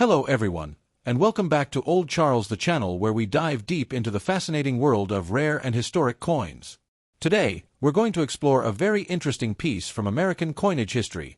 Hello everyone, and welcome back to Old Charles, the channel where we dive deep into the fascinating world of rare and historic coins. Today, we're going to explore a very interesting piece from American coinage history,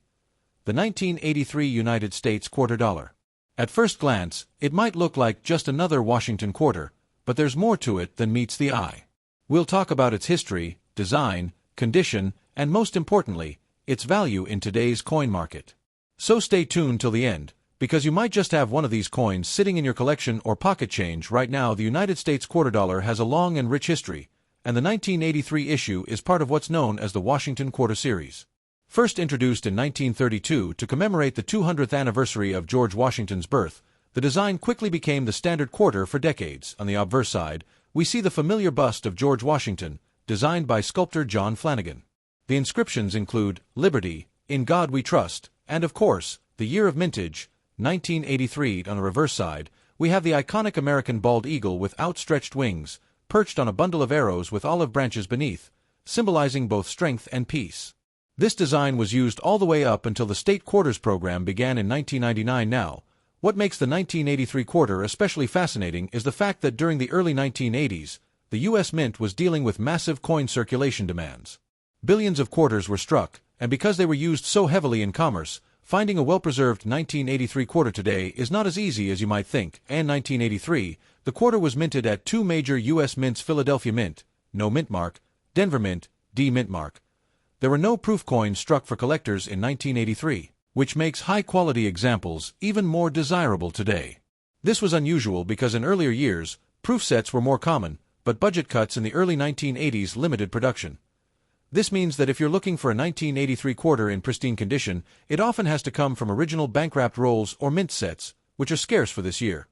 the 1983 United States quarter dollar. At first glance, it might look like just another Washington quarter, but there's more to it than meets the eye. We'll talk about its history, design, condition, and most importantly, its value in today's coin market. So stay tuned till the end, because you might just have one of these coins sitting in your collection or pocket change. Right now, the United States quarter dollar has a long and rich history, and the 1983 issue is part of what's known as the Washington Quarter Series. First introduced in 1932 to commemorate the 200th anniversary of George Washington's birth, the design quickly became the standard quarter for decades. On the obverse side, we see the familiar bust of George Washington, designed by sculptor John Flanagan. The inscriptions include Liberty, In God We Trust, and of course, the year of mintage, 1983. On the reverse side, we have the iconic American bald eagle with outstretched wings, perched on a bundle of arrows with olive branches beneath, symbolizing both strength and peace. This design was used all the way up until the state quarters program began in 1999. Now, what makes the 1983 quarter especially fascinating is the fact that during the early 1980s, the U.S. Mint was dealing with massive coin circulation demands. Billions of quarters were struck, and because they were used so heavily in commerce, finding a well-preserved 1983 quarter today is not as easy as you might think. In 1983, the quarter was minted at two major U.S. mints: Philadelphia Mint, no mint mark; Denver Mint, D mint mark. There were no proof coins struck for collectors in 1983, which makes high-quality examples even more desirable today. This was unusual because in earlier years, proof sets were more common, but budget cuts in the early 1980s limited production. This means that if you're looking for a 1983 quarter in pristine condition, it often has to come from original bank-wrapped rolls or mint sets, which are scarce for this year.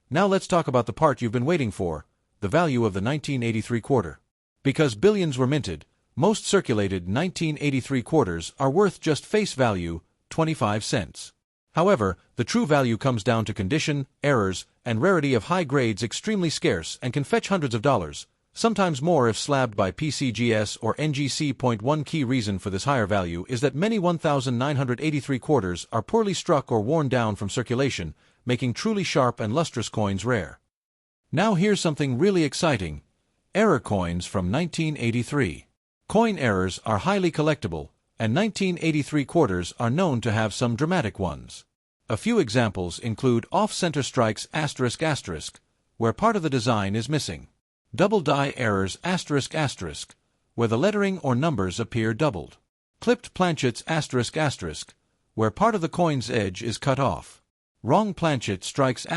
Now let's talk about the part you've been waiting for, the value of the 1983 quarter. Because billions were minted, most circulated 1983 quarters are worth just face value, 25 cents. However, the true value comes down to condition, errors, and rarity of high grades. Extremely scarce and can fetch hundreds of dollars, sometimes more if slabbed by PCGS or NGC. One key reason for this higher value is that many 1983 quarters are poorly struck or worn down from circulation, making truly sharp and lustrous coins rare. Now here's something really exciting: error coins from 1983. Coin errors are highly collectible, and 1983 quarters are known to have some dramatic ones. A few examples include off-center strikes ***, where part of the design is missing. Double die errors ***, where the lettering or numbers appear doubled. Clipped planchets ***, where part of the coin's edge is cut off. Wrong planchet strikes ***,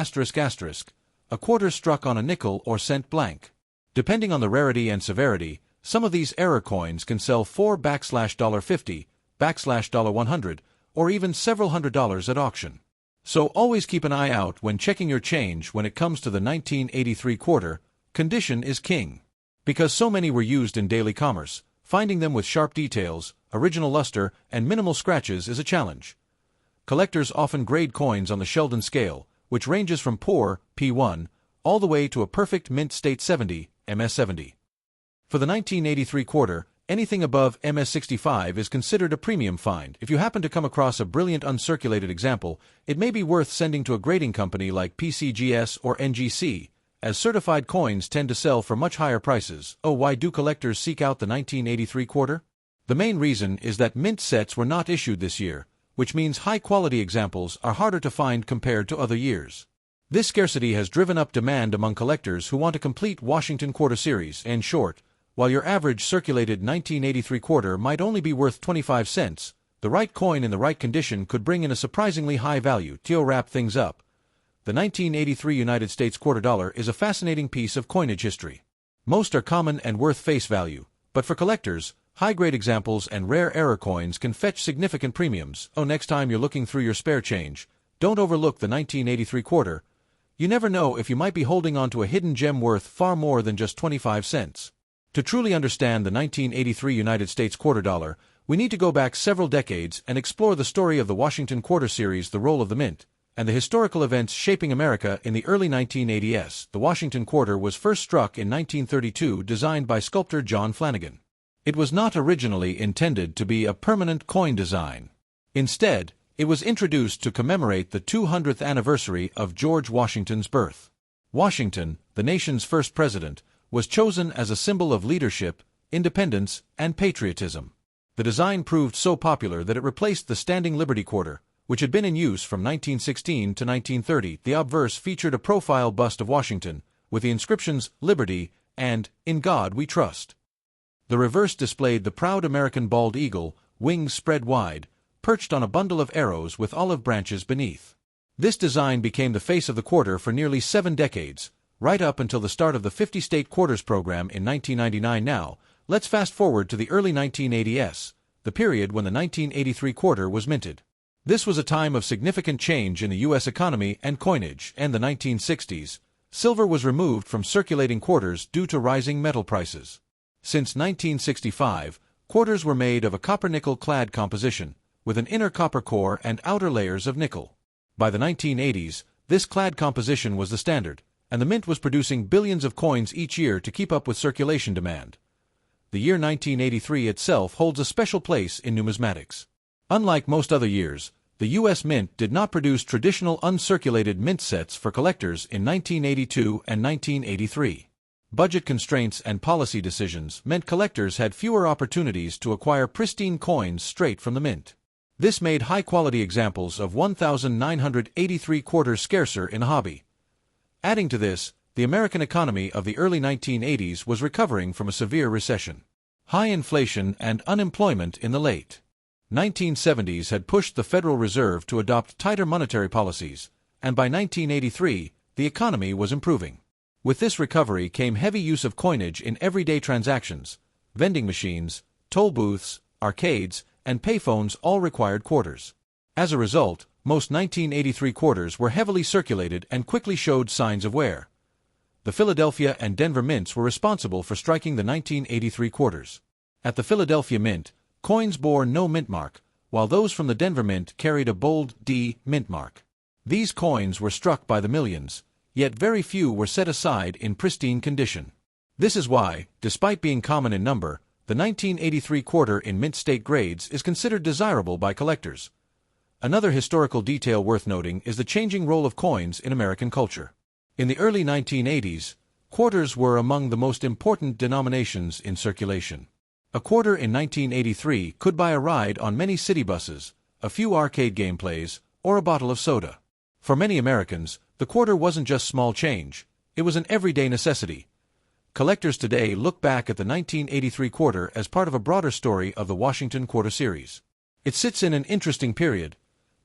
a quarter struck on a nickel or cent blank. Depending on the rarity and severity, some of these error coins can sell for $50, $100, or even several $100s at auction. So always keep an eye out when checking your change. When it comes to the 1983 quarter, condition is king. Because so many were used in daily commerce, finding them with sharp details, original luster, and minimal scratches is a challenge. Collectors often grade coins on the Sheldon scale, which ranges from poor, P1, all the way to a perfect mint state 70, MS70. For the 1983 quarter, anything above MS65 is considered a premium find. If you happen to come across a brilliant uncirculated example, it may be worth sending to a grading company like PCGS or NGC, as certified coins tend to sell for much higher prices. Oh, why do collectors seek out the 1983 quarter? The main reason is that mint sets were not issued this year, which means high-quality examples are harder to find compared to other years. This scarcity has driven up demand among collectors who want a complete Washington Quarter Series. In short, while your average circulated 1983 quarter might only be worth 25 cents, the right coin in the right condition could bring in a surprisingly high value. To wrap things up, the 1983 United States quarter dollar is a fascinating piece of coinage history. Most are common and worth face value, but for collectors, high-grade examples and rare error coins can fetch significant premiums. Oh, next time you're looking through your spare change, don't overlook the 1983 quarter. You never know if you might be holding on to a hidden gem worth far more than just 25 cents. To truly understand the 1983 United States quarter dollar, we need to go back several decades and explore the story of the Washington Quarter Series, the role of the mint, and the historical events shaping America in the early 1980s. The Washington quarter was first struck in 1932, designed by sculptor John Flanagan. It was not originally intended to be a permanent coin design. Instead, It was introduced to commemorate the 200th anniversary of George Washington's birth. Washington, the nation's first president, was chosen as a symbol of leadership, independence, and patriotism. The design proved so popular that it replaced the standing Liberty quarter, which had been in use from 1916 to 1930. The obverse featured a profile bust of Washington, with the inscriptions "Liberty" and "In God We Trust." The reverse displayed the proud American bald eagle, wings spread wide, perched on a bundle of arrows with olive branches beneath. This design became the face of the quarter for nearly 7 decades, right up until the start of the 50-state quarters program in 1999. Now, let's fast forward to the early 1980s, the period when the 1983 quarter was minted. This was a time of significant change in the U.S. economy and coinage. In the 1960s, silver was removed from circulating quarters due to rising metal prices. Since 1965, quarters were made of a copper-nickel-clad composition, with an inner copper core and outer layers of nickel. By the 1980s, this clad composition was the standard, and the mint was producing billions of coins each year to keep up with circulation demand. The year 1983 itself holds a special place in numismatics. Unlike most other years, the U.S. Mint did not produce traditional uncirculated mint sets for collectors in 1982 and 1983. Budget constraints and policy decisions meant collectors had fewer opportunities to acquire pristine coins straight from the mint. This made high-quality examples of 1,983 quarters scarcer in a hobby. Adding to this, the American economy of the early 1980s was recovering from a severe recession. High inflation and unemployment in the late 1970s had pushed the Federal Reserve to adopt tighter monetary policies, and by 1983, the economy was improving. With this recovery came heavy use of coinage in everyday transactions. Vending machines, toll booths, arcades, and payphones all required quarters. As a result, most 1983 quarters were heavily circulated and quickly showed signs of wear. The Philadelphia and Denver mints were responsible for striking the 1983 quarters. At the Philadelphia Mint, coins bore no mint mark, while those from the Denver Mint carried a bold D mint mark. These coins were struck by the millions, yet very few were set aside in pristine condition. This is why, despite being common in number, the 1983 quarter in mint state grades is considered desirable by collectors. Another historical detail worth noting is the changing role of coins in American culture. In the early 1980s, quarters were among the most important denominations in circulation. A quarter in 1983 could buy a ride on many city buses, a few arcade gameplays, or a bottle of soda. For many Americans, the quarter wasn't just small change, it was an everyday necessity. Collectors today look back at the 1983 quarter as part of a broader story of the Washington Quarter series. It sits in an interesting period,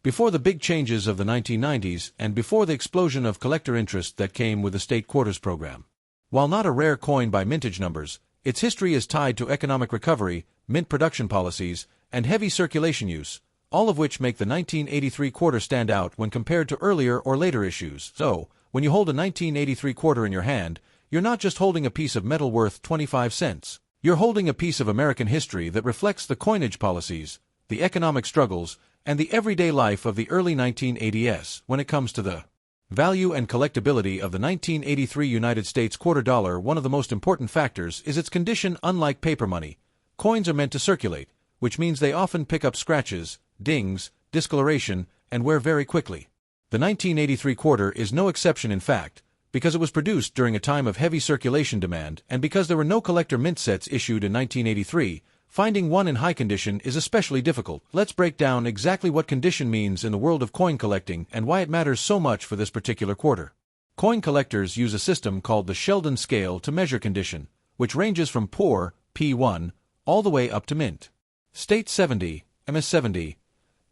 before the big changes of the 1990s and before the explosion of collector interest that came with the state quarters program. While not a rare coin by mintage numbers, its history is tied to economic recovery, mint production policies, and heavy circulation use, all of which make the 1983 quarter stand out when compared to earlier or later issues. So, when you hold a 1983 quarter in your hand, you're not just holding a piece of metal worth 25 cents. You're holding a piece of American history that reflects the coinage policies, the economic struggles, and the everyday life of the early 1980s. When it comes to the value and collectability of the 1983 United States quarter dollar, one of the most important factors is its condition. Unlike paper money, coins are meant to circulate, which means they often pick up scratches, dings, discoloration, and wear very quickly. The 1983 quarter is no exception in fact, because it was produced during a time of heavy circulation demand and because there were no collector mint sets issued in 1983, finding one in high condition is especially difficult. Let's break down exactly what condition means in the world of coin collecting and why it matters so much for this particular quarter. Coin collectors use a system called the Sheldon scale to measure condition, which ranges from poor, P1, all the way up to mint. State 70, MS70,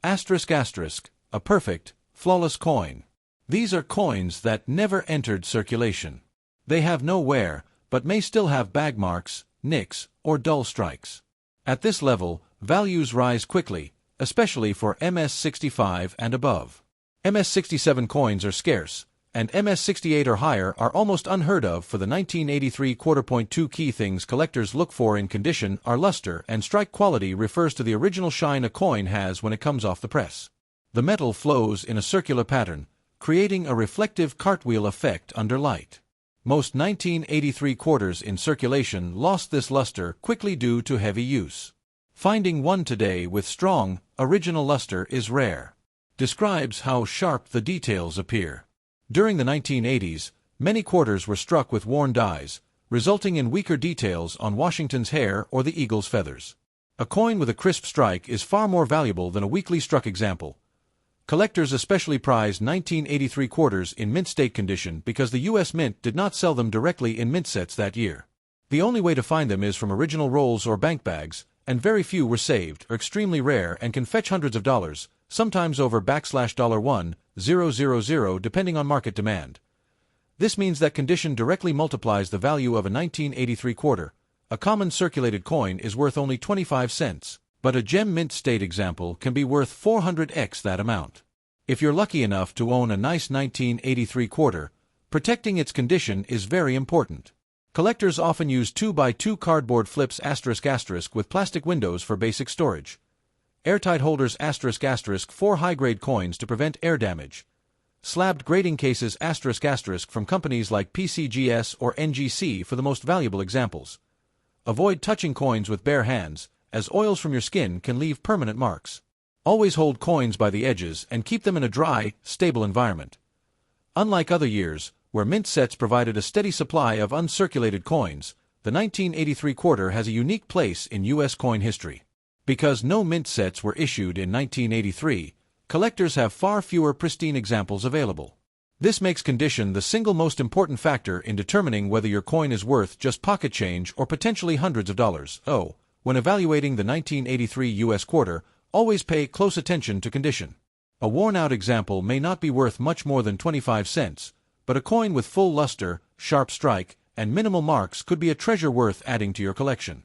***, a perfect, flawless coin. These are coins that never entered circulation. They have no wear, but may still have bag marks, nicks, or dull strikes. At this level, values rise quickly, especially for MS65 and above. MS67 coins are scarce, and MS68 or higher are almost unheard of for the 1983 quarter. Two key things collectors look for in condition are luster and strike. Quality refers to the original shine a coin has when it comes off the press. The metal flows in a circular pattern, creating a reflective cartwheel effect under light. Most 1983 quarters in circulation lost this luster quickly due to heavy use. Finding one today with strong, original luster is rare. describes how sharp the details appear. During the 1980s, many quarters were struck with worn dies, resulting in weaker details on Washington's hair or the eagle's feathers. A coin with a crisp strike is far more valuable than a weakly struck example. Collectors especially prize 1983 quarters in mint state condition because the U.S. Mint did not sell them directly in mint sets that year. The only way to find them is from original rolls or bank bags, and very few were saved, are extremely rare and can fetch hundreds of dollars, sometimes over $$1,000 depending on market demand. This means that condition directly multiplies the value of a 1983 quarter. A common circulated coin is worth only 25 cents, but a gem mint state example can be worth 400x that amount. If you're lucky enough to own a nice 1983 quarter, protecting its condition is very important. Collectors often use 2x2 cardboard flips ** with plastic windows for basic storage. Airtight holders ** for high-grade coins to prevent air damage. Slabbed grading cases ** from companies like PCGS or NGC for the most valuable examples. Avoid touching coins with bare hands, as oils from your skin can leave permanent marks. Always hold coins by the edges and keep them in a dry, stable environment. Unlike other years, where mint sets provided a steady supply of uncirculated coins, the 1983 quarter has a unique place in U.S. coin history. Because no mint sets were issued in 1983, collectors have far fewer pristine examples available. This makes condition the single most important factor in determining whether your coin is worth just pocket change or potentially hundreds of dollars. When evaluating the 1983 U.S. quarter, always pay close attention to condition. A worn-out example may not be worth much more than 25 cents, but a coin with full luster, sharp strike, and minimal marks could be a treasure worth adding to your collection.